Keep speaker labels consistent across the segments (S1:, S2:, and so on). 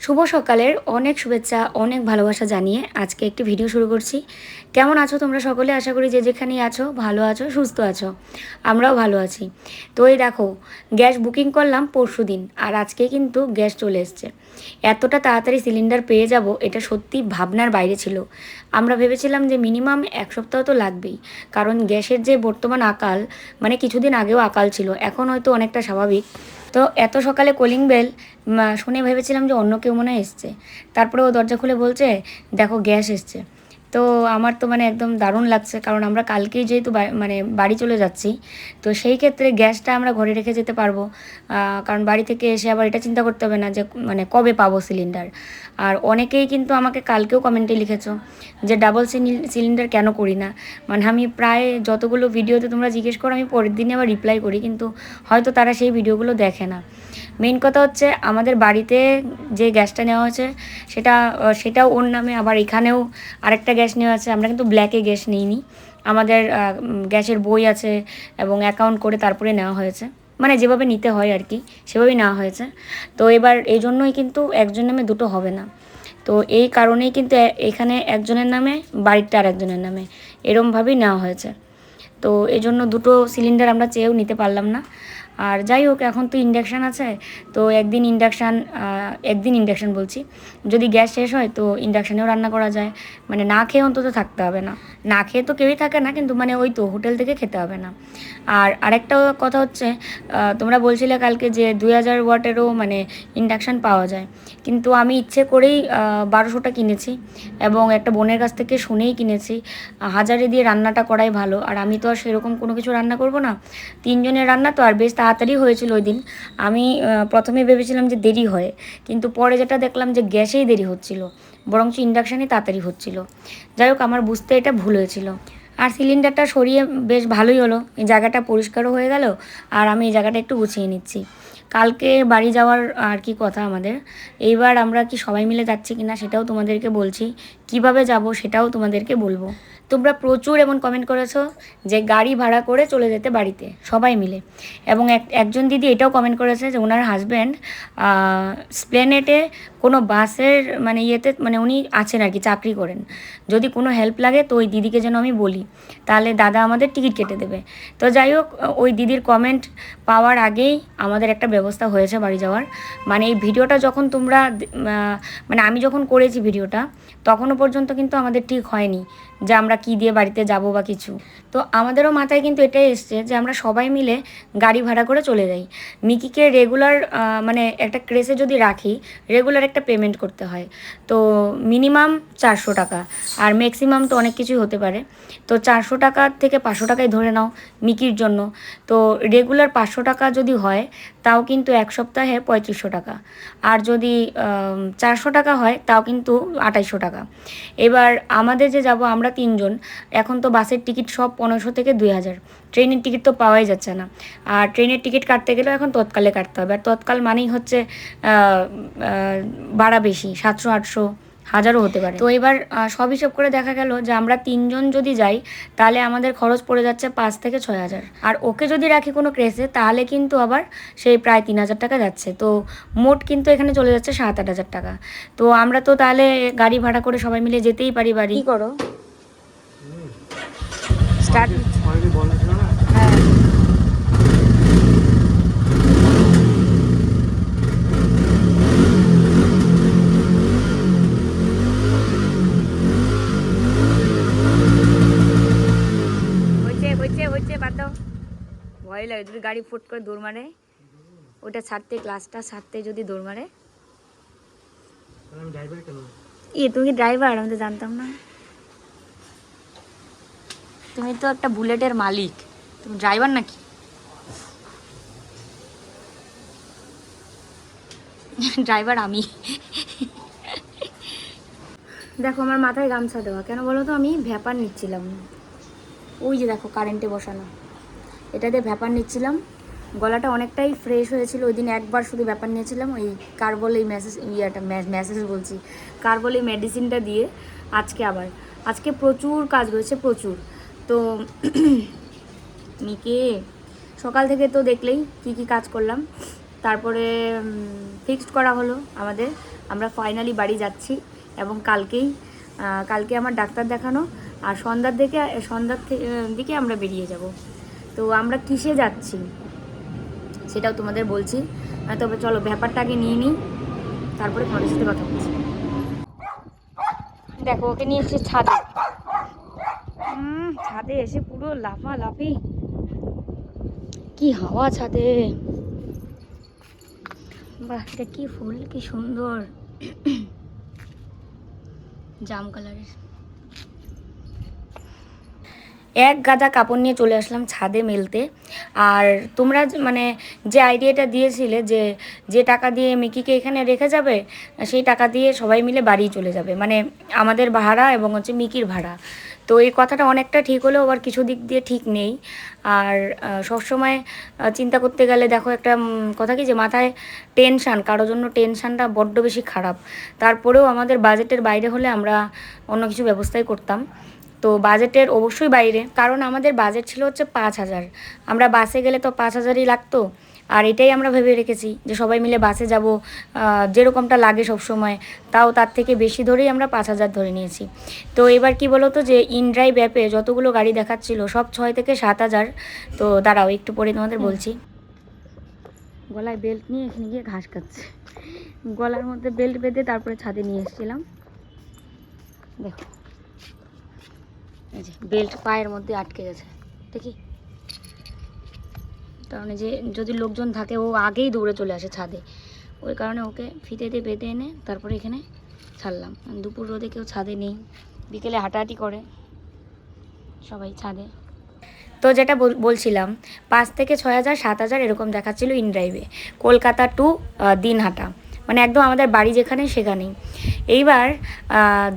S1: শুভ সকালের অনেক শুভেচ্ছা অনেক ভালোবাসা জানিয়ে আজকে একটি ভিডিও শুরু করছি। কেমন আছো তোমরা সকলে? আশা করি যে যেখানেই আছো ভালো আছো, সুস্থ আছো। আমরাও ভালো আছি। তো এই দেখো, গ্যাস বুকিং করলাম পরশুদিন, আর আজকে কিন্তু গ্যাস চলে এসছে। এতটা তাড়াতাড়ি সিলিন্ডার পেয়ে যাব এটা সত্যি ভাবনার বাইরে ছিল। আমরা ভেবেছিলাম যে মিনিমাম এক সপ্তাহ তো লাগবেই, কারণ গ্যাসের যে বর্তমান আকাল, মানে কিছুদিন আগেও আকাল ছিল, এখন হয়তো অনেকটা স্বাভাবিক। তো এত সকালে কলিং বেল শুনে ভেবেছিলাম যে অন্য কেউ মনে হয় এসছে। তারপরে ও দরজা খুলে বলছে, দেখো গ্যাস এসছে। তো আমার তো মানে একদম দারুণ লাগছে, কারণ আমরা কালকেই যেহেতু মানে বাড়ি চলে যাচ্ছি, তো সেই ক্ষেত্রে গ্যাসটা আমরা ঘরে রেখে যেতে পারবো। কারণ বাড়ি থেকে এসে আবার এটা চিন্তা করতে হবে না যে মানে কবে পাবো সিলিন্ডার। আর অনেকেই কিন্তু আমাকে কালকেও কমেন্টে লিখেছো যে ডাবল সিলিন্ডার কেন করি না। মানে আমি প্রায় যতগুলো ভিডিওতে তোমরা জিজ্ঞেস করো আমি পরের দিনে আবার রিপ্লাই করি, কিন্তু হয়তো তারা সেই ভিডিওগুলো দেখে না। মেইন কথা হচ্ছে আমাদের বাড়িতে যে গ্যাসটা নেওয়া হয়েছে সেটাও ওর নামে, আবার এখানেও আরেকটা গ্যাস নেওয়া আছে। আমরা কিন্তু ব্ল্যাকে গ্যাস নিইনি, আমাদের গ্যাসের বই আছে এবং অ্যাকাউন্ট করে তারপরে নেওয়া হয়েছে, মানে যেভাবে নিতে হয় আর কি সেভাবেই নেওয়া হয়েছে। তো এবার এই জন্যই কিন্তু একজন নামে দুটো হবে না। তো এই কারণেই কিন্তু এখানে একজনের নামে, বাড়িটা আর একজনের নামে, এরমভাবেই নেওয়া হয়েছে। তো এই জন্য দুটো সিলিন্ডার আমরা চেয়েও নিতে পারলাম না। আর যাই হোক, এখন তো ইন্ডাকশান আছে, তো একদিন ইন্ডাকশান বলছি, যদি গ্যাস শেষ হয় তো ইন্ডাকশানেও রান্না করা যায়। মানে না খেয়ে অন্তত থাকতে হবে না। না খেয়ে তো কেউই থাকে না, কিন্তু মানে ওই তো হোটেল থেকে খেতে হবে না। আর আরেকটা কথা হচ্ছে, তোমরা বলছিলে কালকে যে 2000 ওয়াটেরও মানে ইন্ডাকশান পাওয়া যায়, কিন্তু আমি ইচ্ছে করেই 1200টা কিনেছি এবং একটা বোনের কাছ থেকে শুনেই কিনেছি। 1000 দিয়ে রান্নাটা করাই ভালো। আর আমি তো আর সেরকম কোনো কিছু রান্না করব না, 3 জনের রান্না তো, আর বেশ তাড়াতাড়ি হয়েছিল ওই দিন। আমি প্রথমে ভেবেছিলাম যে দেরি হয়, কিন্তু পরে যেটা দেখলাম যে গ্যাসেই দেরি হচ্ছিল, বরঞ্চ ইন্ডাকশানই তাড়াতাড়ি হচ্ছিল। যাই হোক, আমার বুঝতে এটা ভুল হয়েছিল। আর সিলিন্ডারটা সরিয়ে বেশ ভালোই হলো, এই জায়গাটা পরিষ্কারও হয়ে গেল। আর আমি এই জায়গাটা একটু গুছিয়ে নিচ্ছি। কালকে বাড়ি যাওয়ার আর কি কথা আমাদের। এইবার আমরা কি সবাই মিলে যাচ্ছি কিনা সেটাও তোমাদেরকে বলছি, কিভাবে যাব সেটাও তোমাদেরকে বলবো। তোমরা প্রচুর এমন কমেন্ট করেছো যে গাড়ি ভাড়া করে চলে যেতে বাড়িতে সবাই মিলে। এবং একজন দিদি এটাও কমেন্ট করেছে যে ওনার হাজব্যান্ড স্প্লেনেটে কোনো বাসের মানে ইয়েতে, মানে উনি আছেন আর কি, চাকরি করেন। যদি কোনো হেল্প লাগে তো ওই দিদিকে যেন আমি বলি, তাহলে দাদা আমাদের টিকিট কেটে দেবে। তো যাই হোক, ওই দিদির কমেন্ট পাওয়ার আগেই আমাদের একটা ব্যবস্থা হয়েছে বাড়ি যাওয়ার। মানে এই ভিডিওটা যখন তোমরা মানে আমি যখন করেছি ভিডিওটা, তখনও পর্যন্ত কিন্তু আমাদের ঠিক হয়নি যে আমরা কী দিয়ে বাড়িতে যাব বা কিছু। তো আমাদেরও মাথায় কিন্তু এটাই এসছে যে আমরা সবাই মিলে গাড়ি ভাড়া করে চলে যাই। মিকিকে রেগুলার মানে একটা ক্রেসে যদি রাখি, রেগুলার একটা পেমেন্ট করতে হয়। তো মিনিমাম 400 টাকা, আর ম্যাক্সিমাম তো অনেক কিছুই হতে পারে। তো 400 টাকা থেকে 500 টাকায় ধরে নাও মিকির জন্য। তো রেগুলার 500 টাকা যদি হয়, তাও কিন্তু এক সপ্তাহে 3500 টাকা। আর যদি 400 টাকা হয় তাও কিন্তু 2800 টাকা। এবার আমাদের যে যাব আমরা 3 জন, এখন তো বাসের টিকিট সব 1500 থেকে 2000। ট্রেনের টিকিট তো পাওয়াই যাচ্ছে না। আর ট্রেনের টিকিট কাটতে গেলেও এখন তৎকালে কাটতে হবে, আর তৎকাল মানেই হচ্ছে ভাড়া বেশি, 700 800 1000ও হতে পারে। তো এবার সব হিসেব করে দেখা গেল যে আমরা 3 জন যদি যাই, তাহলে আমাদের খরচ পড়ে যাচ্ছে 5 থেকে 6000। আর ওকে যদি রাখি কোনো ক্রেসে, তাহলে কিন্তু আবার সেই প্রায় 3000 টাকা যাচ্ছে। তো মোট কিন্তু এখানে চলে যাচ্ছে 7-8 হাজার টাকা। তো আমরা তো তাহলে গাড়ি ভাড়া করে সবাই মিলে যেতেই পারি বাড়ি। কি করো স্টার্ট? হ্যাঁ, হচ্ছে বাদ দাও। ভয় লাগে যদি গাড়ি ফুট করে দৌড় মারে, ওটা ছাড়তে, ক্লাসটা ছাড়তে যদি দৌড় মারে। তুমি কি ড্রাইভার? আমি তো জানতাম না। তুমি তো একটা বুলেটের মালিক, তুমি ড্রাইভার নাকি? ড্রাইভার আমি। দেখো আমার মাথায় গামছা দেওয়া কেন বলো তো, আমি ভ্যাপার নিচ্ছিলাম। ওই যে দেখো কারেন্টে বসানো, এটা দিয়ে ভ্যাপার নিচ্ছিলাম। গলাটা অনেকটাই ফ্রেশ হয়েছিল, ওই দিন একবার শুধু ব্যাপার নিয়েছিলাম ওই কার্বল, এই মেসেজ বলছি, কার্বল এই মেডিসিনটা দিয়ে। আজকে প্রচুর কাজ রয়েছে, প্রচুর। তো মিকে সকাল থেকে তো দেখলেই কি কাজ করলাম। তারপরে ফিক্সড করা হলো আমাদের, আমরা ফাইনালি বাড়ি যাচ্ছি। এবং কালকে আমার ডাক্তার দেখানো, আর সন্ধ্যার দিকে আমরা বেরিয়ে যাব। তো আমরা কিসে যাচ্ছি সেটাও তোমাদের বলছি। তবে চলো ব্যাপারটা আগে নিয়ে নিই, তারপরে তোমাদের সাথে কথা বলছি। দেখো ওকে নিয়ে এসেছি ছাদে। ছাদে এসে পুরো লাফালাফি, কি হাওয়া ছাদে। বাহ, এটা কি ফুল, কি সুন্দর জাম কালারের। এক গাদা কাপড় নিয়ে চলে আসলাম ছাদে মেলতে। আর তোমরা মানে যে আইডিয়াটা দিয়েছিলে যে টাকা দিয়ে মিকিকে এখানে রেখে যাবে, সেই টাকা দিয়ে সবাই মিলে বাড়ি চলে যাবে, মানে আমাদের ভাড়া এবং হচ্ছে মিকির ভাড়া। তো এই কথাটা অনেকটা ঠিক হলেও আবার কিছু দিক দিয়ে ঠিক নেই। আর সবসময় চিন্তা করতে গেলে দেখো একটা কথা কি, যে মাথায় টেনশান, কারোর জন্য টেনশানটা বড্ড বেশি খারাপ। তারপরেও আমাদের বাজেটের বাইরে হলে আমরা অন্য কিছু ব্যবস্থাই করতাম। তো বাজেটের অবশ্যই বাইরে, কারণ আমাদের বাজেট ছিল হচ্ছে 5,000। আমরা বাসে গেলে তো 5,000ই লাগতো। আর এটাই আমরা ভেবে রেখেছি যে সবাই মিলে বাসে যাব, যেরকমটা লাগে সব সময়, তাও তার থেকে বেশি ধরেই আমরা 5,000 ধরে নিয়েছি। তো এবার কি বলো তো, যে ইনড্রাইভ অ্যাপে যতগুলো গাড়ি দেখাচ্ছিল সব 6 থেকে 7,000। তো দাঁড়াও একটু পরে তোমাদের বলছি। গলায় বেল্ট নিয়ে এখানে গিয়ে ঘাস খাচ্ছে, গলার মধ্যে বেল্ট বেঁধে তারপরে ছাদে নিয়ে এসেছিলাম। দেখো এই যে বেল্ট পায়ের মধ্যে আটকে গেছে, দেখি। কারণ যে যদি লোকজন থাকে ও আগেই দৌড়ে চলে আসে ছাদে, ওই কারণে ওকে ফিতে দিয়ে বেঁধে এনে তারপরে এখানে ছাড়লাম। দুপুর রোদে কেউ ছাদে নেই, বিকেলে হাঁটাহাঁটি করে সবাই ছাদে। তো যেটা বলছিলাম, 5 থেকে 6,000 7,000 এরকম দেখাচ্ছিল ইনড্রাইভে, কলকাতা টু দিনহাটা, মানে একদম আমাদের বাড়ি যেখানে সেখানেই। এইবার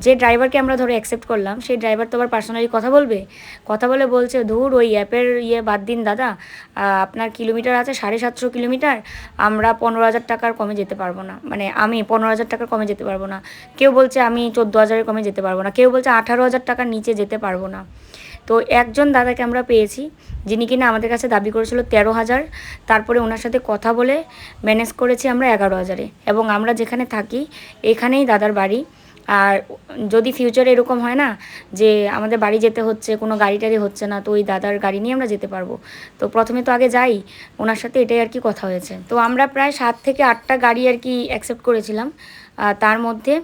S1: যে ড্রাইভারকে আমরা ধরে অ্যাকসেপ্ট করলাম, সেই ড্রাইভার তো আবার পার্সোনালি কথা বলছে, ধুর ওই অ্যাপের বাদ দিন দাদা, আপনার কিলোমিটার আছে 750 কিলোমিটার, আমরা 15,000 টাকার কমে যেতে পারবো না, মানে আমি 15,000 টাকার কমে যেতে পারবো না। কেউ বলছে আমি 14,000-এর কমে যেতে পারবো না, কেউ বলছে 18,000 টাকার নিচে যেতে পারবো না। তো একজন দাদাকে আমরা পেয়েছি যিনি কিনা আমাদের কাছে দাবি করেছিল 13,000। তারপরে ওনার সাথে কথা বলে ম্যানেজ করেছি আমরা 11,000-এ। এবং আমরা যেখানে থাকি এখানেই দাদার বাড়ি। আর যদি ফিউচারে এরকম হয় না যে আমাদের বাড়ি যেতে হচ্ছে, কোনো গাড়ি টাড়ি হচ্ছে না, তো ওই দাদার গাড়ি নিয়ে আমরা যেতে পারবো। তো প্রথমে তো আগে যাই, ওনার সাথে এটাই আর কি কথা হয়েছে। তো আমরা প্রায় 7 থেকে 8টা গাড়ি আর কি অ্যাকসেপ্ট করেছিলাম, তার মধ্যে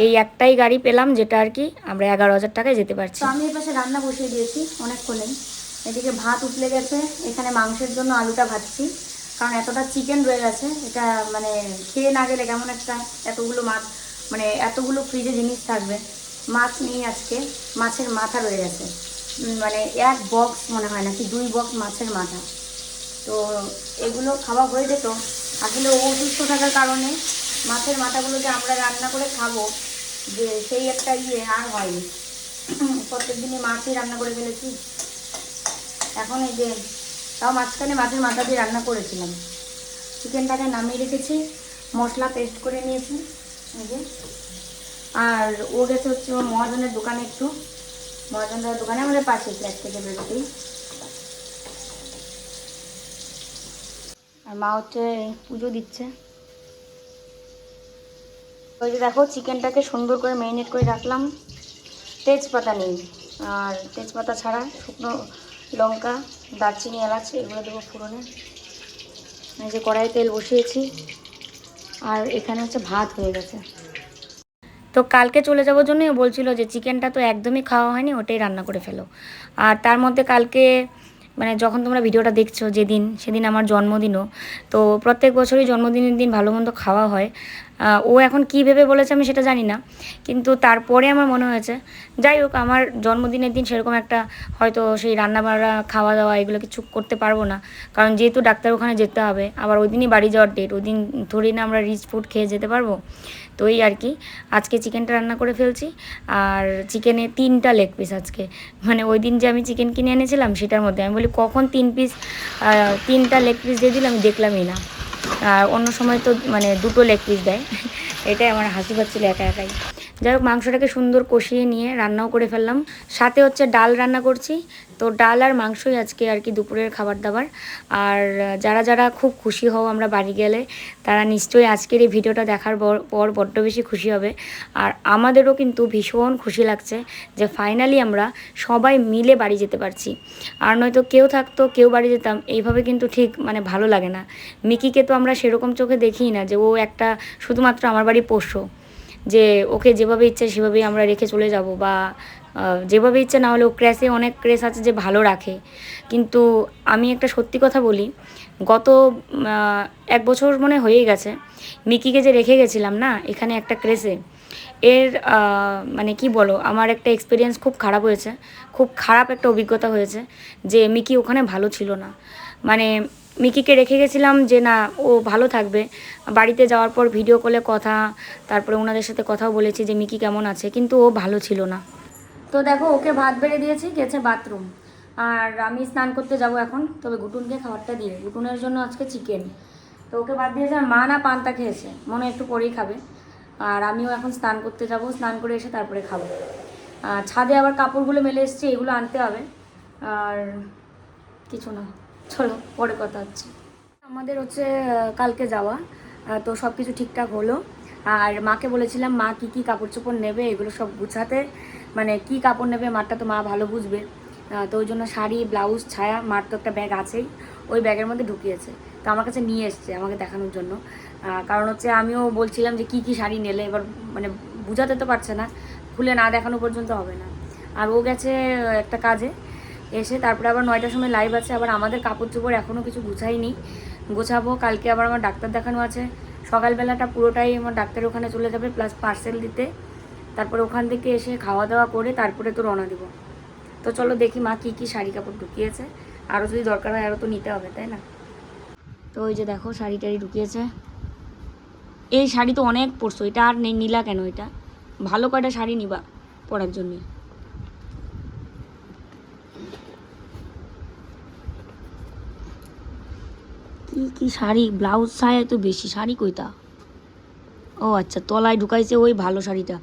S1: এই একটাই গাড়ি পেলাম যেটা আর কি আমরা 11,000 টাকায় যেতে পারছি। তো আমি এই পাশে রান্না বসিয়ে দিয়েছি অনেকক্ষণেই। এদিকে ভাত উঠলে গেছে, এখানে মাংসের জন্য আলুটা ভাজছি, কারণ এতটা চিকেন রয়ে গেছে, এটা মানে খেয়ে না গেলে কেমন একটা, এতগুলো মাছ, মানে এতগুলো ফ্রিজে জিনিস থাকবে। মাছ নিয়ে আজকে মাছের মাথা রয়ে গেছে, মানে 1 বক্স মনে হয় নাকি 2 বক্স মাছের মাথা। তো এগুলো খাওয়া হয়ে যেত, আসলে অসুস্থ থাকার কারণে মাছের মাথাগুলো যে আমরা রান্না করে খাবো, যে সেই একটা আর হয়নি। প্রত্যেক দিনই মাছই রান্না করে ফেলেছি। এখন এই যে তাও মাঝখানে মাছের মাথা দিয়ে রান্না করেছিলাম। চিকেনটাকে নামিয়ে রেখেছি, মশলা পেস্ট করে নিয়েছি এই যে। আর ও গেছে হচ্ছে ওর মহাজনের দোকানে, একটু মহাজনের দোকানে আমাদের পাশে ফ্ল্যাট থেকে বেরোতেই। আর মা হচ্ছে পুজো দিচ্ছে। ওই যে দেখো চিকেনটাকে সুন্দর করে ম্যারিনেট করে রাখলাম, তেজপাতা নেই, আর তেজপাতা ছাড়া শুকনো লঙ্কা, দারচিনি, এলাচ এগুলো দেবো ফোড়নে। এই যে কড়াইয়ে তেল বসিয়েছি, আর এখানে হচ্ছে ভাত হয়ে গেছে। তো কালকে চলে যাওয়ার জন্যই বলছিল যে চিকেনটা তো একদমই খাওয়া হয়নি, ওটাই রান্না করে ফেলো। আর তার মধ্যে কালকে মানে যখন তোমরা ভিডিওটা দেখছো সেদিন আমার জন্মদিনও। তো প্রত্যেক বছরই জন্মদিনের দিন ভালো মন্দ খাওয়া হয়। ও এখন কী ভেবে বলেছে আমি সেটা জানি না, কিন্তু তারপরে আমার মনে হয়েছে যাই হোক, আমার জন্মদিনের দিন সেরকম একটা হয়তো সেই রান্নাবান্না খাওয়া দাওয়া এগুলো কিছু করতে পারবো না, কারণ যেহেতু ডাক্তার ওখানে যেতে হবে, আবার ওই দিনই বাড়ি যাওয়ার ডেট, ওই দিন থোড়ি না আমরা রিচ ফুড খেয়ে যেতে পারবো। তো এই আর কি, আজকে চিকেনটা রান্না করে ফেলছি। আর চিকেনে 3টা লেগ পিস আজকে, মানে ওই দিন যে আমি চিকেন কিনে এনেছিলাম সেটার মধ্যে আমি বলি কখন 3টা লেগ পিস দিয়ে দিল, আমি দেখলামই না। আর অন্য সময় তো মানে 2টো লেগ পিস দেয়, এটাই আমার হাসি পাচ্ছিল একা একাই। যাই হোক, মাংসটাকে সুন্দর কষিয়ে নিয়ে রান্নাও করে ফেললাম। সাথে হচ্ছে ডাল রান্না করছি। তো ডাল আর মাংসই আজকে আর কি দুপুরের খাবার দাবার। আর যারা যারা খুব খুশি হও আমরা বাড়ি গেলে, তারা নিশ্চয়ই আজকের এই ভিডিওটা দেখার পর বড্ড বেশি খুশি হবে। আর আমাদেরও কিন্তু ভীষণ খুশি লাগছে যে ফাইনালি আমরা সবাই মিলে বাড়ি যেতে পারছি। আর নয়তো কেউ থাকতো কেউ বাড়ি যেতাম, এইভাবে কিন্তু ঠিক মানে ভালো লাগে না। মিকিকে তো আমরা সেরকম চোখে দেখিই না যে ও একটা শুধুমাত্র আমার বাড়ি পোষ্য, যে ওকে যেভাবে ইচ্ছে সেভাবেই আমরা রেখে চলে যাব, বা যেভাবে ইচ্ছে না হলেও ক্রেসে অনেক ক্রেস আছে যে ভালো রাখে। কিন্তু আমি একটা সত্যি কথা বলি, গত 1 বছর মনে হয়েই গেছে মিকিকে যে রেখে গেছিলাম না এখানে একটা ক্রেসে, এর মানে কি বলো, আমার একটা এক্সপিরিয়েন্স খুব খারাপ হয়েছে, খুব খারাপ একটা অভিজ্ঞতা হয়েছে যে মিকি ওখানে ভালো ছিল না। মানে মিকিকে রেখে গেছিলাম যে না ও ভালো থাকবে, বাড়িতে যাওয়ার পর ভিডিও কলে কথা, তারপরে ওনাদের সাথে কথাও বলেছি যে মিকি কেমন আছে, কিন্তু ও ভালো ছিল না। তো দেখো, ওকে ভাত বেড়ে দিয়েছি, গেছে বাথরুম। আর আমি স্নান করতে যাব এখন, তবে গুটুনকে খাবারটা দিয়ে, গুটুনের জন্য আজকে চিকেন। তো ওকে ভাত দিয়েছে, আর মা না পান্তা খেয়েছে, মনে একটু পরেই খাবে। আর আমিও এখন স্নান করতে যাব, স্নান করে এসে তারপরে খাবো। ছাদে আবার কাপড়গুলো মেলে এসছে, এগুলো আনতে হবে। আর কিছু না, চলো পরে কথা হচ্ছে। আমাদের হচ্ছে কালকে যাওয়া, তো সব কিছু ঠিকঠাক হলো। আর মাকে বলেছিলাম মা কি কি কাপড় চোপড় নেবে এগুলো সব গুছাতে, মানে কি কাপড় নেবে মারটা তো মা ভালো বুঝবে। তো ওই জন্য শাড়ি, ব্লাউজ, ছায়া, মার তো একটা ব্যাগ আছেই, ওই ব্যাগের মধ্যে ঢুকিয়েছে। তো আমার কাছে নিয়ে এসছে আমাকে দেখানোর জন্য। কারণ হচ্ছে আমিও বলছিলাম যে কি কি শাড়ি নিলে, এবার মানে বুঝাতে তো পারছে না, খুলে না দেখানো পর্যন্ত হবে না। আর ও গেছে একটা কাজে, এসে তারপরে আবার 9টার সময় লাইভ আছে। আবার আমাদের কাপড় চোপড় এখনও কিছু গুছাইনি, গোছাবো। কালকে আবার আমার ডাক্তার দেখানো আছে, সকালবেলাটা পুরোটাই আমার ডাক্তারের ওখানে চলে যাবে, প্লাস পার্সেল দিতে। তারপরে ওখান থেকে এসে খাওয়া দাওয়া করে তারপরে তো রওনা দেবো। তো চলো দেখি মা কী কী শাড়ি কাপড় ঢুকিয়েছে, আরও যদি দরকার হয় আরও তো নিতে হবে, তাই না? তো ওই যে দেখো শাড়ি টাড়ি ঢুকিয়েছে। এই শাড়ি তো অনেক পরছো, এটা আর নেই, নিলা কেন? এটা ভালো কয়টা শাড়ি নিবা পরার জন্যে। কি কি শাড়ি, ব্লাউজ ছায় তো বেশি শাড়ি কইতা। ও আচ্ছা, তলায় ঢুকাইছে ওই ভালো শাড়িটা,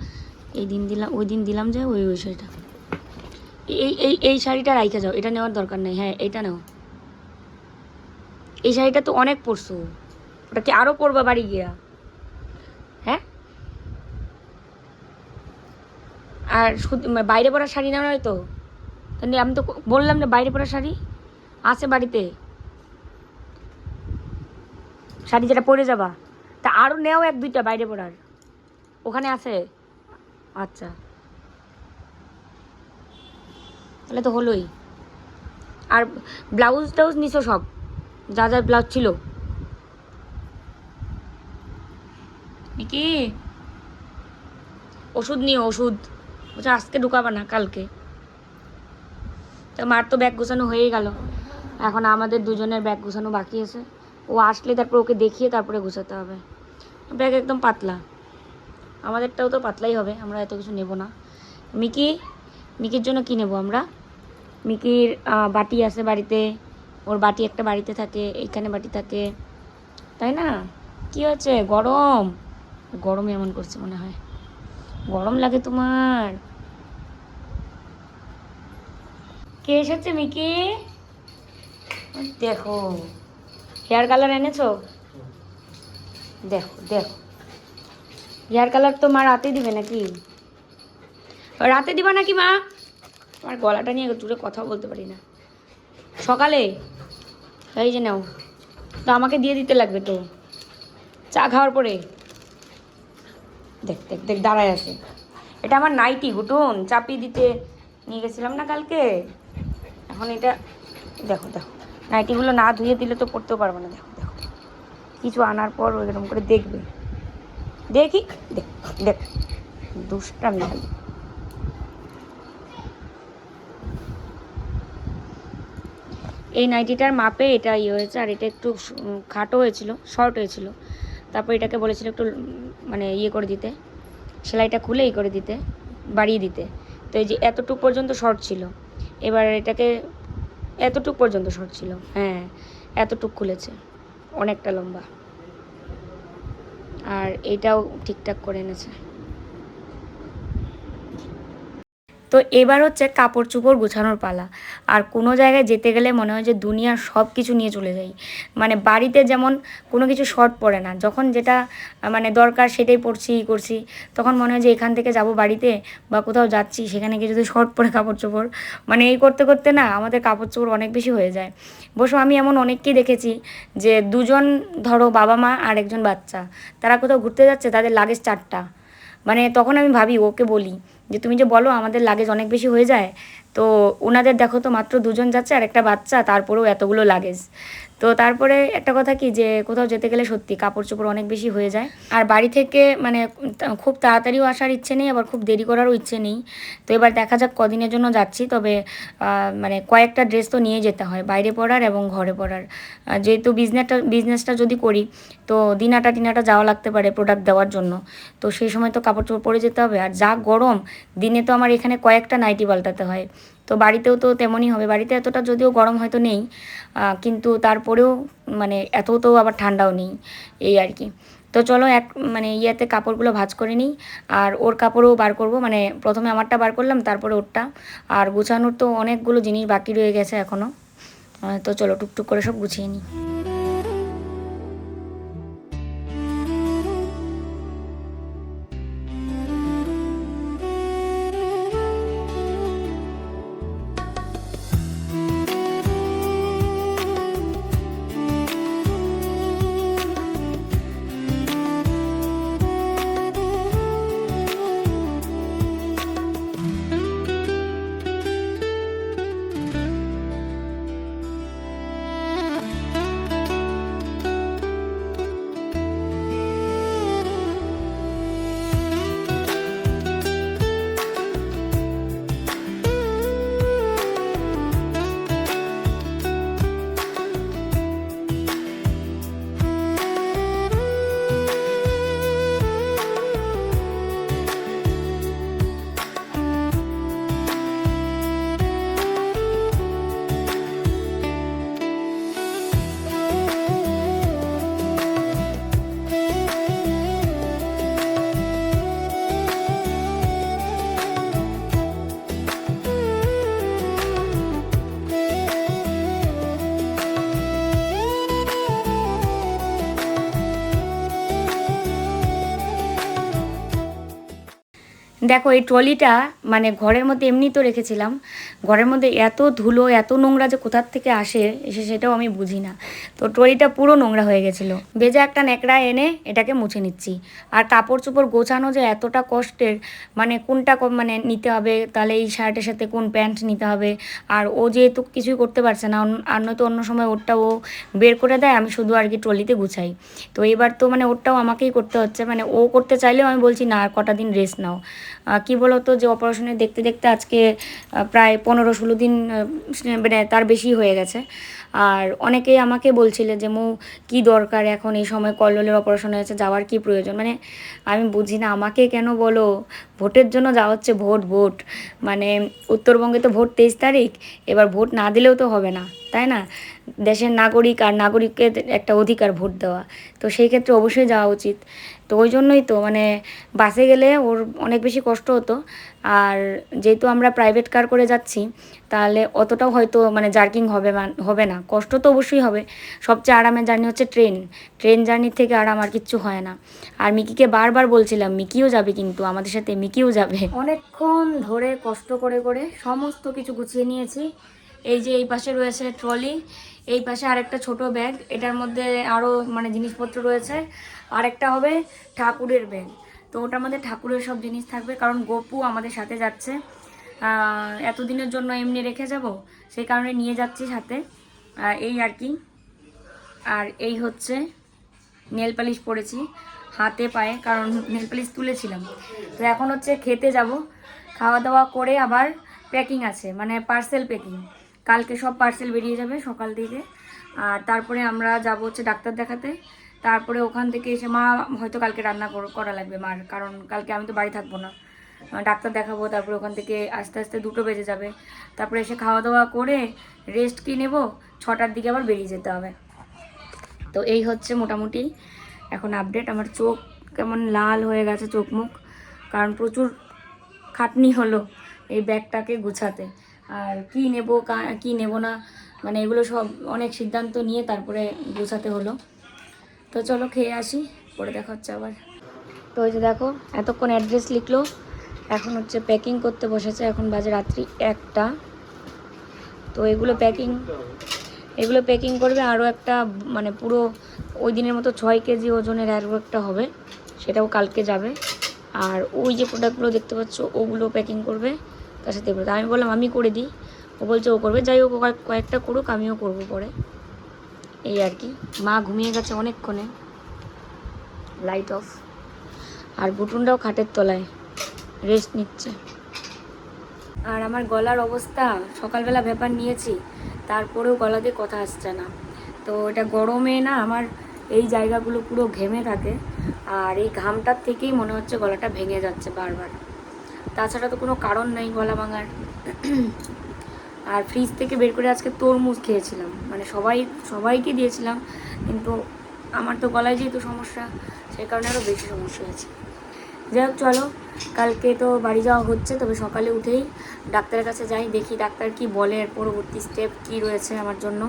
S1: এই দিন দিলাম ওই দিন দিলাম যে ওই ওই শাড়িটা। এই শাড়িটা রাইখা যাও, এটা নেওয়ার দরকার নেই। হ্যাঁ এটা নাও, এই শাড়িটা তো অনেক পরছো, ওটা কি আরও পরবা বাড়ি গিয়া? হ্যাঁ, আর শুধু বাইরে পরা শাড়ি নেওয়া নয় তো? তাহলে আমি তো বললাম না বাইরে পরা শাড়ি আছে বাড়িতে, শাড়ি যেটা পরে যাবা, তা আরও নেও 1-2টা বাইরে পরার, ওখানে আছে। আচ্ছা, তাহলে তো হলোই। আর ব্লাউজ টাউজ নিছো সব, যা যা ব্লাউজ ছিল? কি ওষুধ নিও, ওষুধ বলছে আজকে ঢুকাবা না, কালকে। তো মার তো ব্যাগ গোছানো হয়েই গেল, এখন আমাদের দুজনের ব্যাগ গোছানো বাকি আছে। ও আসলে তারপর ওকে দেখিয়ে তারপরে গোছাতে হবে। ব্যাগ একদম পাতলা, আমাদেরটাও তো পাতলাই হবে, আমরা এত কিছু নেব না। মিকির জন্য কি নেব আমরা? মিকির বাটি আছে বাড়িতে, ওর বাটি একটা বাড়িতে থাকে, এইখানে বাটি থাকে, তাই না? কি হচ্ছে, গরম? গরমে এমন করছে মনে হয়, গরম লাগে তোমার? কে এসেছে মিকি? দেখো হেয়ার কালার এনেছো, দেখো দেখো, হেয়ার কালার তো মা রাতে দিবে নাকি? রাতে দিবা নাকি মা? আমার গলাটা নিয়ে দূরে কথাও বলতে পারি না। সকালে এই যে নাও, তো আমাকে দিয়ে দিতে লাগবে তো চা খাওয়ার পরে। দেখ দেখ দেখ দাঁড়ায় আছে, এটা আমার নাইটি গুটুন, চাপিয়ে দিতে নিয়ে গেছিলাম না কালকে। এখন এটা দেখো দেখো, নাইটিগুলো না ধুয়ে দিলে তো পড়তেও পারবো না। দেখো দেখো, কিছু আনার পর ওইরকম করে দেখবে, দেখি দেখ দেখ, দুষ্টামি খালি। এই নাইটিটার মাপে এটা ইয়ে হয়েছে, আর এটা একটু খাটো হয়েছিল, শর্ট হয়েছিল। তারপর এটাকে বলেছিল একটু মানে ইয়ে করে দিতে, সেলাইটা খুলে ই করে দিতে, বাড়িয়ে দিতে। তো এই যে এতটুক পর্যন্ত শর্ট ছিল, এবার এটাকে এতটুক পর্যন্ত শর্ট ছিল, হ্যাঁ এতটুক খুলেছে, অনেকটা লম্বা। আর এটাও ঠিকঠাক করে এনেছে। তো এবার হচ্ছে কাপড় চোপড় গোছানোর পালা। আর কোনো জায়গায় যেতে গেলে মনে হয় যে দুনিয়ার সব কিছু নিয়ে চলে যাই। মানে বাড়িতে যেমন কোনো কিছু শর্ট পড়ে না, যখন যেটা মানে দরকার সেটাই পরছি করছি, তখন মনে হয় যে এখান থেকে যাব বাড়িতে বা কোথাও যাচ্ছি সেখানে গিয়ে যদি শর্ট পরে কাপড় চোপড়, মানে এই করতে করতে না আমাদের কাপড় চোপড় অনেক বেশি হয়ে যায়। অবশ্য আমি এমন অনেককেই দেখেছি যে দুজন, ধরো বাবা মা আর একজন বাচ্চা, তারা কোথাও ঘুরতে যাচ্ছে, তাদের লাগেজ 4টা। মানে তখন আমি ভাবি, ওকে বলি যে তুমি যে বলো আমাদের লাগেজ অনেক বেশি হয়ে যায়, তো ওনাদের দেখো তো মাত্র 2জন যাচ্ছে আর একটা বাচ্চা, তারপরেও এতগুলো লাগেজ। তো তারপরে একটা কথা কি, যে কোথাও যেতে গেলে সত্যি কাপড় চোপড় অনেক বেশি হয়ে যায়। আর বাড়ি থেকে মানে খুব তাড়াতাড়িও আসার ইচ্ছে নেই, আবার খুব দেরি করারও ইচ্ছে নেই। তো এবার দেখা যাক কদিনের জন্য যাচ্ছি, তবে মানে কয়েকটা ড্রেস তো নিয়ে যেতে হয়, বাইরে পরার এবং ঘরে পরার। যেহেতু বিজনেসটা যদি করি, তো দিনাটা টিনাটা যাওয়া লাগতে পারে প্রোডাক্ট দেওয়ার জন্য। তো সেই সময় তো কাপড় চোপড় পরে যেতে হবে। আর যা গরম, দিনে তো আমার এখানে কয়েকটা নাইটি পাল্টাতে হয়। তো বাড়িতেও তো তেমনই হবে, বাড়িতে এতটা যদিও গরম হয়তো নেই, কিন্তু তারপরেও মানে এত তো আবার ঠান্ডাও নেই, এই আর কি। তো চলো মানে ইয়েতে কাপড়গুলো ভাঁজ করে নিই, আর ওর কাপড়ও বার করব, মানে প্রথমে আমারটা বার করলাম তারপরে ওরটা। আর গুছানোর তো অনেকগুলো জিনিস বাকি রয়ে গেছে এখনও। তো চলো টুকটুক করে সব গুছিয়ে নিই। দেখো এই ট্রলিটা মানে ঘরের মধ্যে এমনি তো রেখেছিলাম, ঘরের মধ্যে এত ধুলো এত নোংরা যে কোথার থেকে এসে সেটাও আমি বুঝি না। তো ট্রলিটা পুরো নোংরা হয়ে গেছিলো। ভেজা একটা ন্যাকড়া এনে এটাকে মুছে নিচ্ছি। আর কাপড় চোপড় গোছানো যে এতটা কষ্টের, মানে কোনটা মানে নিতে হবে, তাহলে এই শার্টের সাথে কোন প্যান্ট নিতে হবে। আর ও যেহেতু কিছুই করতে পারছে না, আর নয়তো অন্য সময় ওরটা ও বের করে দেয়, আমি শুধু আর কি ট্রলিতে গুছাই। তো এবার তো মানে ওরটাও আমাকেই করতে হচ্ছে, মানে ও করতে চাইলেও আমি বলছি না, আর কটা দিন রেস্ট নাও। কি বলতো যে অপারেশনে দেখতে দেখতে আজকে প্রায় 15-16 দিন, মানে তার বেশি হয়ে গেছে। আর অনেকেই আমাকে বলছিলেন যে কি দরকার এখন এই সময়, কল্লোলের অপারেশন হয়েছে, যাওয়ার কি প্রয়োজন। মানে আমি বুঝি না, আমাকে কেন বলো, ভোটের জন্য যাওয়া হচ্ছে, ভোট মানে উত্তরবঙ্গে তো ভোট 23 তারিখ, এবার ভোট না দিলেও তো হবে না, তাই না? দেশের নাগরিক, আর নাগরিককে একটা অধিকার ভোট দেওয়া, তো সেই ক্ষেত্রে অবশ্যই যাওয়া উচিত। তো ওই জন্যই তো মানে বাসে গেলে ওর অনেক বেশি কষ্ট হতো। আর যেহেতু আমরা প্রাইভেট কার করে যাচ্ছি, তাহলে অতটাও হয়তো মানে জার্কিং হবে না, কষ্ট তো অবশ্যই হবে। সবচেয়ে আরামের জার্নি হচ্ছে ট্রেন জার্নির থেকে আরাম আর কিচ্ছু হয় না। আর মিকিকে বারবার বলছিলাম মিকিও যাবে, কিন্তু আমাদের সাথে মিকিও যাবে। অনেকক্ষণ ধরে কষ্ট করে করে সমস্ত কিছু গুছিয়ে নিয়েছি। এই যে এই পাশে রয়েছে ট্রলি, এই পাশে আরেকটা ছোট ব্যাগ, এটার মধ্যে আরও মানে জিনিসপত্র রয়েছে। আরেকটা হবে ঠাকুরের ব্যাগ, তো ওটার মধ্যে ঠাকুরের সব জিনিস থাকবে, কারণ গপু আমাদের সাথে যাচ্ছে। এতদিনের জন্য এমনি রেখে যাব, সেই কারণে নিয়ে যাচ্ছি সাথে, এই আর কি। আর এই হচ্ছে নেল পালিশ পরেছি হাতে পায়ে, কারণ নেল পালিশ তুলেছিলাম। তো এখন হচ্ছে খেতে যাব, খাওয়া দাওয়া করে আবার প্যাকিং আছে, মানে পার্সেল প্যাকিং। কালকে সব পার্সেল বেরিয়ে যাবে সকাল দিকে। আর তারপরে আমরা যাব হচ্ছে ডাক্তার দেখাতে। তারপরে ওখান থেকে এসে মা হয়তো কালকে রান্না করা লাগবে মার, কারণ কালকে আমি তো বাড়ি থাকবো না, ডাক্তার দেখাবো। তারপরে ওখান থেকে আস্তে আস্তে 2টো বেজে যাবে। তারপরে এসে খাওয়া দাওয়া করে রেস্ট কি নেব, 6টার দিকে আবার বেরিয়ে যেতে হবে। তো এই হচ্ছে মোটামুটি এখন আপডেট। আমার চোখ কেমন লাল হয়ে গেছে, চোখ মুখ, কারণ প্রচুর খাটনি হলো এই ব্যাগটাকে গুছাতে। আর কি নেব কি নেব না মানে এগুলো সব অনেক সিদ্ধান্ত নিয়ে তারপরে গুছাতে হলো। তো চলো খেয়ে আসি, পরে দেখা হচ্ছে আবার। তো ওই যে দেখো এতক্ষণ অ্যাড্রেস লিখলো, এখন হচ্ছে প্যাকিং করতে বসেছে, এখন বাজে রাত্রি 1টা। তো এগুলো প্যাকিং করবে। আরও একটা মানে পুরো ওই দিনের মতো 6 কেজি ওজনের আরও একটা হবে, সেটাও কালকে যাবে। আর ওই যে প্রোডাক্টগুলো দেখতে পাচ্ছ ওগুলো প্যাকিং করবে তার সাথে এগুলো। আমি বললাম আমি করে দিই, ও বলছে ও করবে। যাই হোক কয়েকটা করুক, আমিও করবো পরে, এই আর কি। মা ঘুমিয়ে গেছে অনেকক্ষণে, লাইট অফ। আর বুটুনটাও খাটের তলায় রেস্ট নিচ্ছে। আর আমার গলার অবস্থা, সকালবেলা ব্যাপার নিয়েছি তারপরেও গলাতে কথা আসছে না। তো এটা গরমে না আমার এই জায়গাগুলো পুরো ঘেমে থাকে, আর এই ঘামটার থেকেই মনে হচ্ছে গলাটা ভেঙে যাচ্ছে বারবার। তাছাড়া তো কোনো কারণ নেই গলা ভাঙার। আর ফ্রিজ থেকে বের করে আজকে তরমুজ খেয়েছিলাম, মানে সবাইকে দিয়েছিলাম, কিন্তু আমার তো গলায় যেহেতু সমস্যা, সেই কারণে আরও বেশি সমস্যা হয়েছে। যাই হোক চলো, কালকে তো বাড়ি যাওয়া হচ্ছে, তবে সকালে উঠেই ডাক্তারের কাছে যাই, দেখি ডাক্তার কি বলে, এর পরবর্তী স্টেপ কি রয়েছে আমার জন্য,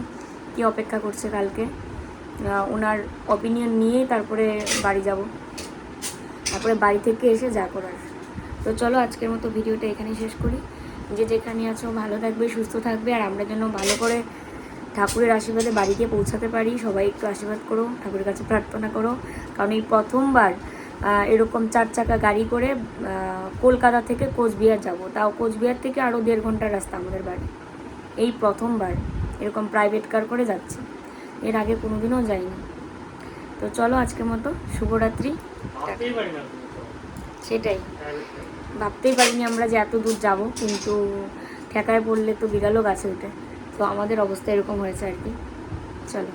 S1: কি অপেক্ষা করছে কালকে। ওনার অপিনিয়ন নিয়েই তারপরে বাড়ি যাব, তারপরে বাড়ি থেকে এসে যা করার। তো চলো আজকের মতো ভিডিওটা এখানেই শেষ করি। যে যেখানে আছো ভালো থাকবে, সুস্থ থাকবে, আর আমরা যেন ভালো করে ঠাকুরের আশীর্বাদে বাড়িতে পৌঁছাতে পারি। সবাই একটু আশীর্বাদ করো, ঠাকুরের কাছে প্রার্থনা করো, কারণ এই প্রথমবার এরকম 4 চাকা গাড়ি করে কলকাতা থেকে কোচবিহার যাব, তাও কোচবিহার থেকে আরও 1.5 ঘন্টার রাস্তা আমাদের বাড়ি। এই প্রথমবার এরকম প্রাইভেট কার করে যাচ্ছি, এর আগে কোনোদিনও যাইনি। তো চলো আজকের মতো শুভরাত্রি। সেটাই ভাবতেই পারিনি আমরা যে এত দূর যাব, কিন্তু ঠেকায় পড়লে তো বিড়ালও গাছে ওঠে। তো আমাদের অবস্থা এরকম হয়েছে আর কি। চলো।